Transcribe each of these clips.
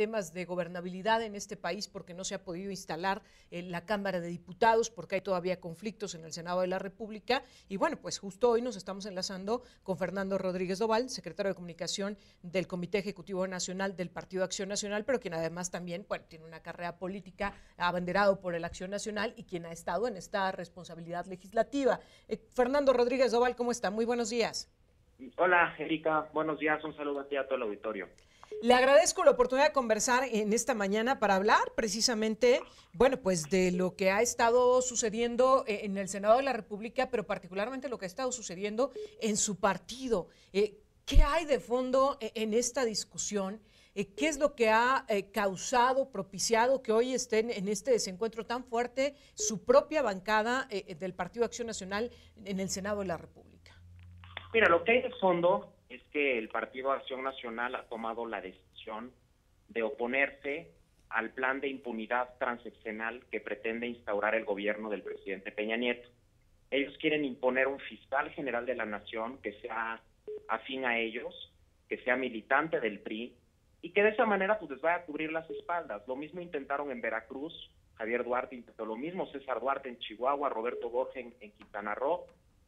temas de gobernabilidad en este país porque no se ha podido instalar la Cámara de Diputados, porque hay todavía conflictos en el Senado de la República. Y bueno, pues justo hoy nos estamos enlazando con Fernando Rodríguez Doval, secretario de Comunicación del Comité Ejecutivo Nacional del Partido Acción Nacional, pero quien además también, bueno, tiene una carrera política, abanderado por el Acción Nacional y quien ha estado en esta responsabilidad legislativa. Fernando Rodríguez Doval, ¿cómo está? Muy buenos días. Hola, Erika, buenos días, un saludo a ti y a todo el auditorio. Le agradezco la oportunidad de conversar en esta mañana para hablar precisamente, bueno, pues de lo que ha estado sucediendo en el Senado de la República, pero particularmente lo que ha estado sucediendo en su partido. ¿Qué hay de fondo en esta discusión? ¿Qué es lo que ha causado, propiciado que hoy estén en este desencuentro tan fuerte su propia bancada del Partido Acción Nacional en el Senado de la República? Mira, lo que hay de fondo es que el Partido Acción Nacional ha tomado la decisión de oponerse al plan de impunidad transeccional que pretende instaurar el gobierno del presidente Peña Nieto. Ellos quieren imponer un fiscal general de la nación que sea afín a ellos, que sea militante del PRI, y que de esa manera pues les vaya a cubrir las espaldas. Lo mismo intentaron en Veracruz, Javier Duarte intentó lo mismo, César Duarte en Chihuahua, Roberto Borges en Quintana Roo.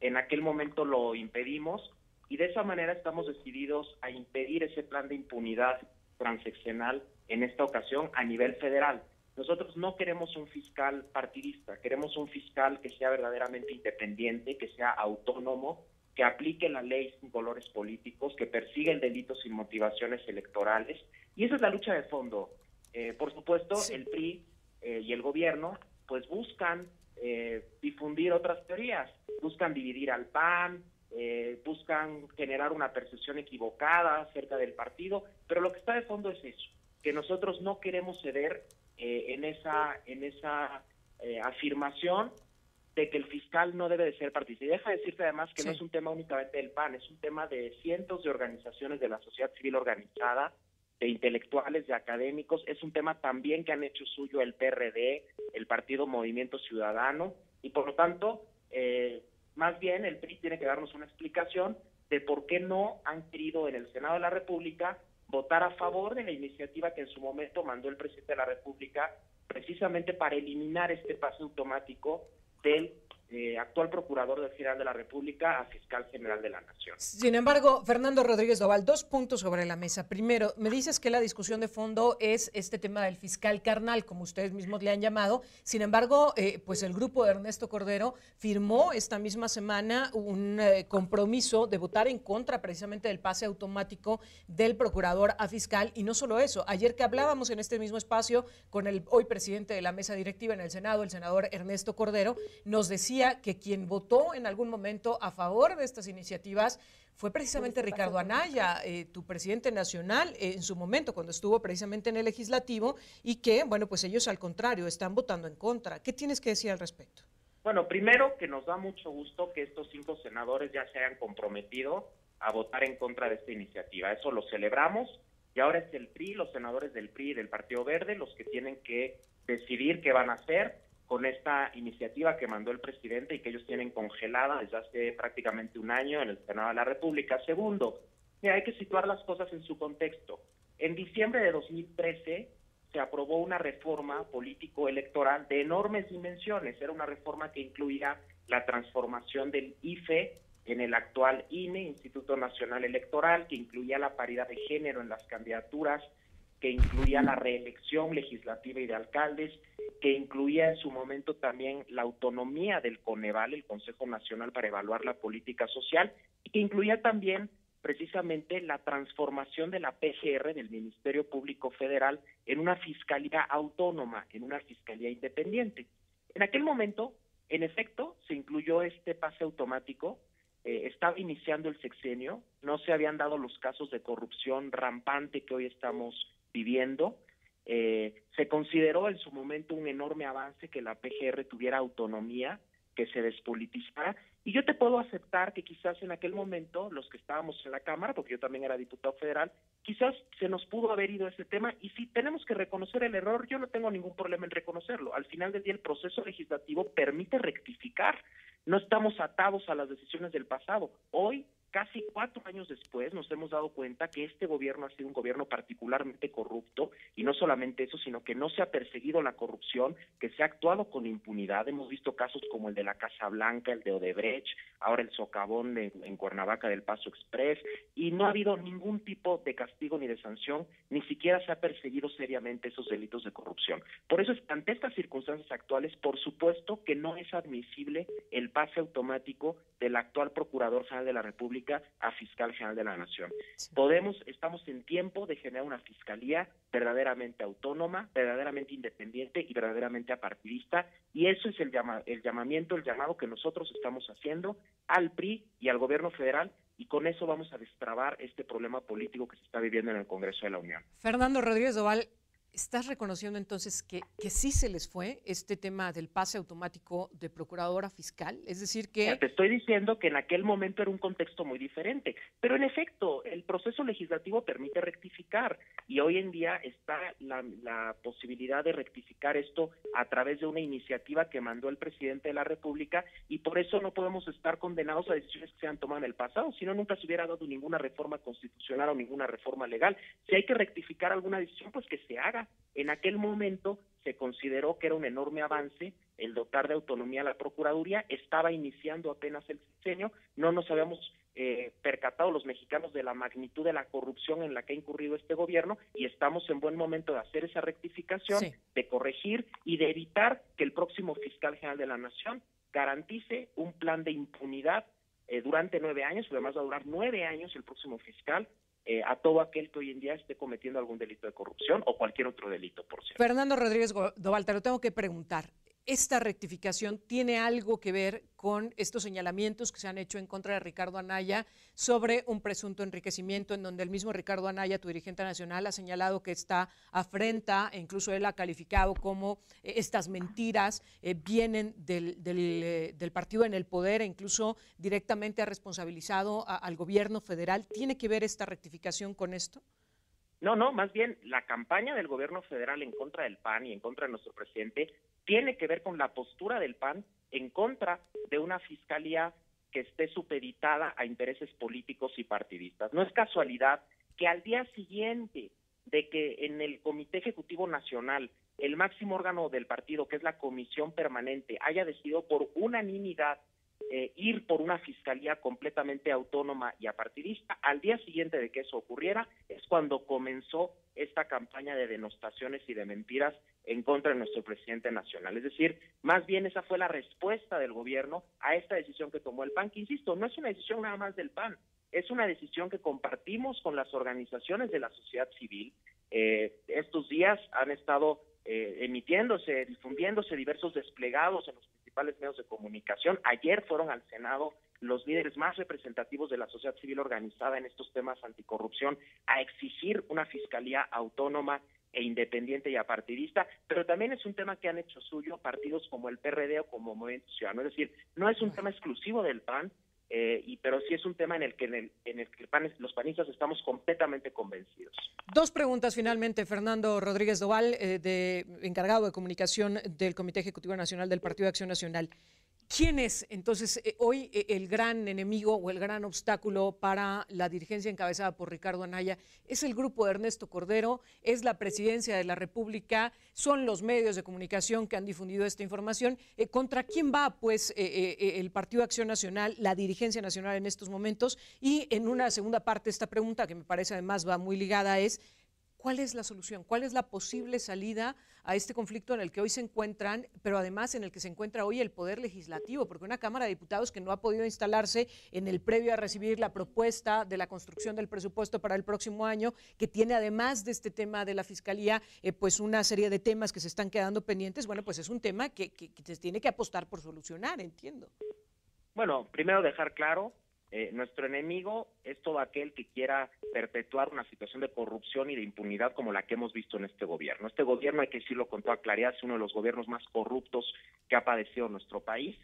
En aquel momento lo impedimos y de esa manera estamos decididos a impedir ese plan de impunidad transeccional en esta ocasión a nivel federal. Nosotros no queremos un fiscal partidista, queremos un fiscal que sea verdaderamente independiente, que sea autónomo, que aplique la ley sin colores políticos, que persiga el delito sin motivaciones electorales. Y esa es la lucha de fondo. Por supuesto, sí. El PRI y el gobierno pues buscan difundir otras teorías, buscan dividir al PAN, buscan generar una percepción equivocada acerca del partido, pero lo que está de fondo es eso, que nosotros no queremos ceder en esa afirmación de que el fiscal no debe de ser partidista. Y deja de decirte además que sí, no es un tema únicamente del PAN, es un tema de cientos de organizaciones de la sociedad civil organizada, de intelectuales, de académicos, es un tema también que han hecho suyo el PRD, el Partido Movimiento Ciudadano, y por lo tanto, más bien el PRI tiene que darnos una explicación de por qué no han querido en el Senado de la República votar a favor de la iniciativa que en su momento mandó el presidente de la República, precisamente para eliminar este pase automático del actual Procurador General de la República a Fiscal General de la Nación. Sin embargo, Fernando Rodríguez Doval, dos puntos sobre la mesa. Primero, me dices que la discusión de fondo es este tema del fiscal carnal, como ustedes mismos le han llamado. Sin embargo, pues el grupo de Ernesto Cordero firmó esta misma semana un compromiso de votar en contra precisamente del pase automático del procurador a fiscal. Y no solo eso, ayer que hablábamos en este mismo espacio con el hoy presidente de la mesa directiva en el Senado, el senador Ernesto Cordero, nos decía que quien votó en algún momento a favor de estas iniciativas fue precisamente Ricardo Anaya, tu presidente nacional, en su momento cuando estuvo precisamente en el legislativo, y que, bueno, pues ellos al contrario están votando en contra. ¿Qué tienes que decir al respecto? Bueno, primero que nos da mucho gusto que estos 5 senadores ya se hayan comprometido a votar en contra de esta iniciativa. Eso lo celebramos y ahora es el PRI, los senadores del PRI y del Partido Verde los que tienen que decidir qué van a hacer con esta iniciativa que mandó el presidente y que ellos tienen congelada desde hace prácticamente un año en el Senado de la República. Segundo, hay que situar las cosas en su contexto. En diciembre de 2013 se aprobó una reforma político-electoral de enormes dimensiones. Era una reforma que incluía la transformación del IFE en el actual INE, Instituto Nacional Electoral, que incluía la paridad de género en las candidaturas, que incluía la reelección legislativa y de alcaldes, que incluía en su momento también la autonomía del Coneval, el Consejo Nacional para Evaluar la Política Social, y que incluía también precisamente la transformación de la PGR, del Ministerio Público Federal, en una fiscalía autónoma, en una fiscalía independiente. En aquel momento, en efecto, se incluyó este pase automático, estaba iniciando el sexenio, no se habían dado los casos de corrupción rampante que hoy estamos viviendo. Se consideró en su momento un enorme avance que la PGR tuviera autonomía, que se despolitizara, y yo te puedo aceptar que quizás en aquel momento, los que estábamos en la Cámara, porque yo también era diputado federal, quizás se nos pudo haber ido ese tema, y si tenemos que reconocer el error, yo no tengo ningún problema en reconocerlo. Al final del día el proceso legislativo permite rectificar, no estamos atados a las decisiones del pasado. Hoy, casi 4 años después, nos hemos dado cuenta que este gobierno ha sido un gobierno particularmente corrupto y no solamente eso, sino que no se ha perseguido la corrupción, que se ha actuado con impunidad. Hemos visto casos como el de la Casa Blanca, el de Odebrecht, ahora el socavón en Cuernavaca del Paso Express, y no ha habido ningún tipo de castigo ni de sanción, ni siquiera se ha perseguido seriamente esos delitos de corrupción. Por eso, ante estas circunstancias actuales, por supuesto que no es admisible el pase automático del actual Procurador General de la República a Fiscal General de la Nación. Sí. Estamos en tiempo de generar una fiscalía verdaderamente autónoma, verdaderamente independiente y verdaderamente apartidista, y eso es el llamado que nosotros estamos haciendo al PRI y al gobierno federal, y con eso vamos a destrabar este problema político que se está viviendo en el Congreso de la Unión. Fernando Rodríguez Doval, ¿estás reconociendo entonces que sí se les fue este tema del pase automático de procuradora fiscal? Es decir que... Te estoy diciendo que en aquel momento era un contexto muy diferente, pero en efecto, el proceso legislativo permite rectificar, y hoy en día está la posibilidad de rectificar esto a través de una iniciativa que mandó el presidente de la República, y por eso no podemos estar condenados a decisiones que se han tomado en el pasado, si no nunca se hubiera dado ninguna reforma constitucional o ninguna reforma legal. Si hay que rectificar alguna decisión, pues que se haga. En aquel momento se consideró que era un enorme avance el dotar de autonomía a la Procuraduría, estaba iniciando apenas el sexenio, no nos habíamos percatado los mexicanos de la magnitud de la corrupción en la que ha incurrido este gobierno, y estamos en buen momento de hacer esa rectificación, sí, de corregir y de evitar que el próximo fiscal general de la Nación garantice un plan de impunidad durante 9 años, además va a durar 9 años el próximo fiscal, a todo aquel que hoy en día esté cometiendo algún delito de corrupción o cualquier otro delito, por cierto. Fernando Rodríguez Doval, te lo tengo que preguntar. ¿Esta rectificación tiene algo que ver con estos señalamientos que se han hecho en contra de Ricardo Anaya sobre un presunto enriquecimiento, en donde el mismo Ricardo Anaya, tu dirigente nacional, ha señalado que esta afrenta, e incluso él ha calificado como estas mentiras vienen del partido en el poder, e incluso directamente ha responsabilizado al gobierno federal? ¿Tiene que ver esta rectificación con esto? No, más bien la campaña del gobierno federal en contra del PAN y en contra de nuestro presidente tiene que ver con la postura del PAN en contra de una fiscalía que esté supeditada a intereses políticos y partidistas. No es casualidad que al día siguiente de que en el Comité Ejecutivo Nacional, el máximo órgano del partido, que es la Comisión Permanente, haya decidido por unanimidad ir por una fiscalía completamente autónoma y apartidista, al día siguiente de que eso ocurriera, es cuando comenzó esta campaña de denostaciones y de mentiras en contra de nuestro presidente nacional. Es decir, más bien esa fue la respuesta del gobierno a esta decisión que tomó el PAN, que insisto, no es una decisión nada más del PAN, es una decisión que compartimos con las organizaciones de la sociedad civil. Estos días han estado difundiéndose diversos desplegados en los principales medios de comunicación. Ayer fueron al Senado los líderes más representativos de la sociedad civil organizada en estos temas anticorrupción a exigir una fiscalía autónoma e independiente y apartidista, pero también es un tema que han hecho suyo partidos como el PRD o como Movimiento Ciudadano. Es decir, no es un tema exclusivo del PAN, pero sí es un tema en el que los panistas estamos completamente convencidos. Dos preguntas finalmente, Fernando Rodríguez Doval, encargado de comunicación del Comité Ejecutivo Nacional del Partido de Acción Nacional. ¿Quién es entonces hoy el gran enemigo o el gran obstáculo para la dirigencia encabezada por Ricardo Anaya? ¿Es el grupo de Ernesto Cordero? ¿Es la presidencia de la República? ¿Son los medios de comunicación que han difundido esta información? ¿Contra quién va pues el Partido de Acción Nacional, la dirigencia nacional en estos momentos? Y en una segunda parte de esta pregunta, que me parece además va muy ligada, es ¿cuál es la solución? ¿Cuál es la posible salida a este conflicto en el que hoy se encuentran, pero además en el que se encuentra hoy el Poder Legislativo? Porque una Cámara de Diputados que no ha podido instalarse en el previo a recibir la propuesta de la construcción del presupuesto para el próximo año, que tiene además de este tema de la Fiscalía, pues una serie de temas que se están quedando pendientes, bueno, pues es un tema que se tiene que apostar por solucionar, entiendo. Bueno, primero dejar claro, nuestro enemigo es todo aquel que quiera perpetuar una situación de corrupción y de impunidad como la que hemos visto en este gobierno. Este gobierno, hay que decirlo con toda claridad, es uno de los gobiernos más corruptos que ha padecido nuestro país,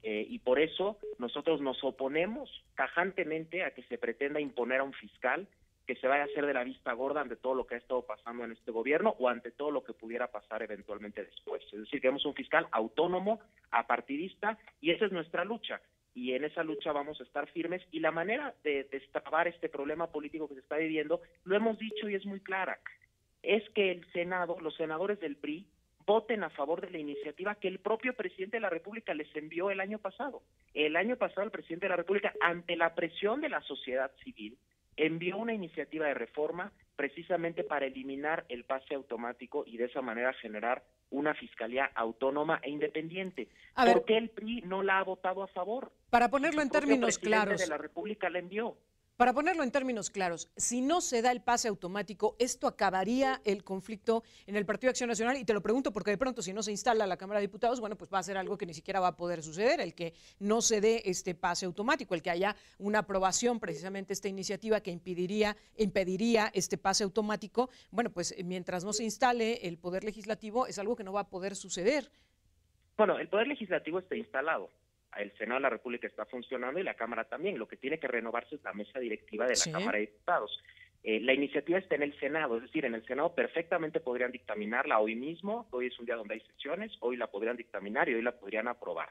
y por eso nosotros nos oponemos tajantemente a que se pretenda imponer a un fiscal que se vaya a hacer de la vista gorda ante todo lo que ha estado pasando en este gobierno o ante todo lo que pudiera pasar eventualmente después. Es decir, queremos un fiscal autónomo, apartidista, y esa es nuestra lucha. Y en esa lucha vamos a estar firmes, y la manera de destrabar este problema político que se está viviendo, lo hemos dicho y es muy clara. es que el Senado, los senadores del PRI, voten a favor de la iniciativa que el propio presidente de la República les envió el año pasado. El año pasado el presidente de la República, ante la presión de la sociedad civil, envió una iniciativa de reforma precisamente para eliminar el pase automático y de esa manera generar una fiscalía autónoma e independiente. ¿Por qué el PRI no la ha votado a favor? Para ponerlo en términos claros. El presidente de la República la envió. Para ponerlo en términos claros, si no se da el pase automático, ¿esto acabaría el conflicto en el Partido Acción Nacional? Y te lo pregunto porque de pronto si no se instala la Cámara de Diputados, bueno, pues va a ser algo que ni siquiera va a poder suceder, el que no se dé este pase automático, el que haya una aprobación precisamente esta iniciativa que impediría este pase automático. Bueno, pues mientras no se instale el Poder Legislativo es algo que no va a poder suceder. Bueno, el Poder Legislativo está instalado. El Senado de la República está funcionando y la Cámara también. Lo que tiene que renovarse es la mesa directiva de la Cámara de Diputados. La iniciativa está en el Senado, es decir, en el Senado perfectamente podrían dictaminarla hoy mismo. Hoy es un día donde hay sesiones, hoy la podrían dictaminar y hoy la podrían aprobar.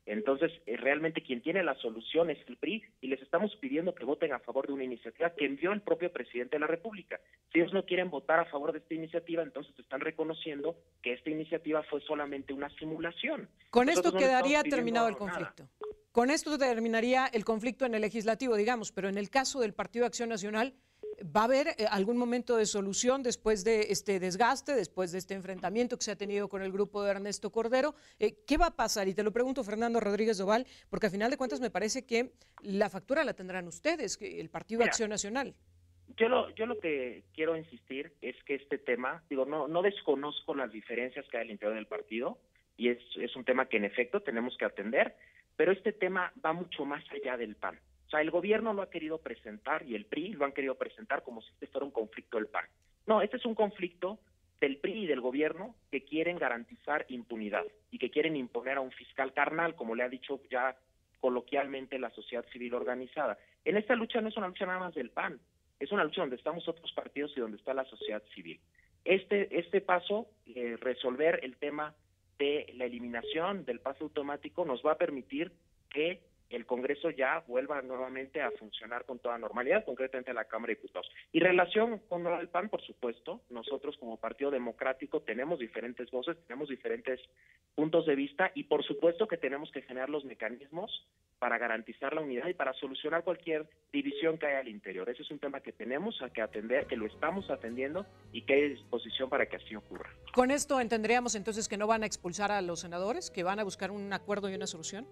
Entonces, realmente quien tiene la solución es el PRI y les estamos pidiendo que voten a favor de una iniciativa que envió el propio presidente de la República. Si ellos no quieren votar a favor de esta iniciativa, entonces están reconociendo que esta iniciativa fue solamente una simulación. Con esto quedaría terminado el conflicto. Con esto terminaría el conflicto en el legislativo, digamos, pero en el caso del Partido Acción Nacional, ¿va a haber algún momento de solución después de este desgaste, después de este enfrentamiento que se ha tenido con el grupo de Ernesto Cordero? ¿Qué va a pasar? Y te lo pregunto, Fernando Rodríguez Doval, porque al final de cuentas me parece que la factura la tendrán ustedes, el Partido Acción Nacional. Yo lo que quiero insistir es que este tema, no desconozco las diferencias que hay al interior del partido, y es un tema que en efecto tenemos que atender, pero este tema va mucho más allá del PAN. O sea, el gobierno lo ha querido presentar y el PRI lo han querido presentar como si este fuera un conflicto del PAN. No, este es un conflicto del PRI y del gobierno que quieren garantizar impunidad y que quieren imponer a un fiscal carnal, como le ha dicho ya coloquialmente la sociedad civil organizada. En esta lucha no es una lucha nada más del PAN, es una lucha donde estamos otros partidos y donde está la sociedad civil. Este paso, resolver el tema de la eliminación del pase automático, nos va a permitir que el Congreso ya vuelva nuevamente a funcionar con toda normalidad, concretamente la Cámara de Diputados. Y relación con el PAN, por supuesto, nosotros como Partido Democrático tenemos diferentes voces, tenemos diferentes puntos de vista y por supuesto que tenemos que generar los mecanismos para garantizar la unidad y para solucionar cualquier división que haya al interior. Ese es un tema que tenemos que atender, que lo estamos atendiendo y que hay disposición para que así ocurra. ¿Con esto entenderíamos entonces que no van a expulsar a los senadores, que van a buscar un acuerdo y una solución?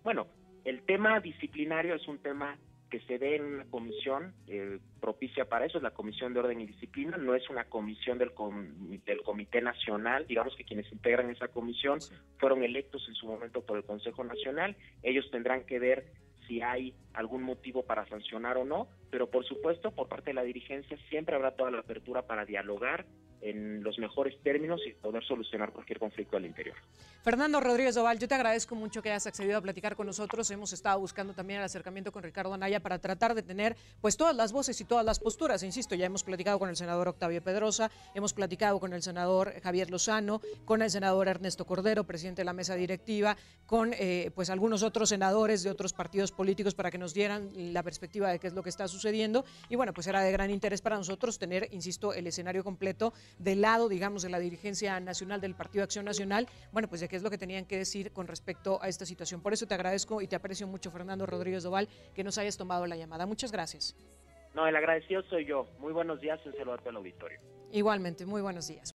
Bueno, el tema disciplinario es un tema que se ve en una comisión propicia para eso, es la Comisión de Orden y Disciplina, no es una comisión del Comité Nacional, digamos que quienes integran esa comisión fueron electos en su momento por el Consejo Nacional, ellos tendrán que ver si hay algún motivo para sancionar o no, pero por supuesto por parte de la dirigencia siempre habrá toda la apertura para dialogar en los mejores términos y poder solucionar cualquier conflicto al interior. Fernando Rodríguez Doval, yo te agradezco mucho que hayas accedido a platicar con nosotros. Hemos estado buscando también el acercamiento con Ricardo Anaya para tratar de tener pues todas las voces y todas las posturas. Insisto, ya hemos platicado con el senador Octavio Pedrosa, hemos platicado con el senador Javier Lozano, con el senador Ernesto Cordero, presidente de la mesa directiva, con pues algunos otros senadores de otros partidos políticos para que nos dieran la perspectiva de qué es lo que está sucediendo. Y bueno, pues era de gran interés para nosotros tener, insisto, el escenario completo del lado, digamos, de la dirigencia nacional del Partido Acción Nacional, bueno, pues de qué es lo que tenían que decir con respecto a esta situación. Por eso te agradezco y te aprecio mucho, Fernando Rodríguez Doval, que nos hayas tomado la llamada. Muchas gracias. No, el agradecido soy yo. Muy buenos días, un saludo al auditorio. Igualmente, muy buenos días.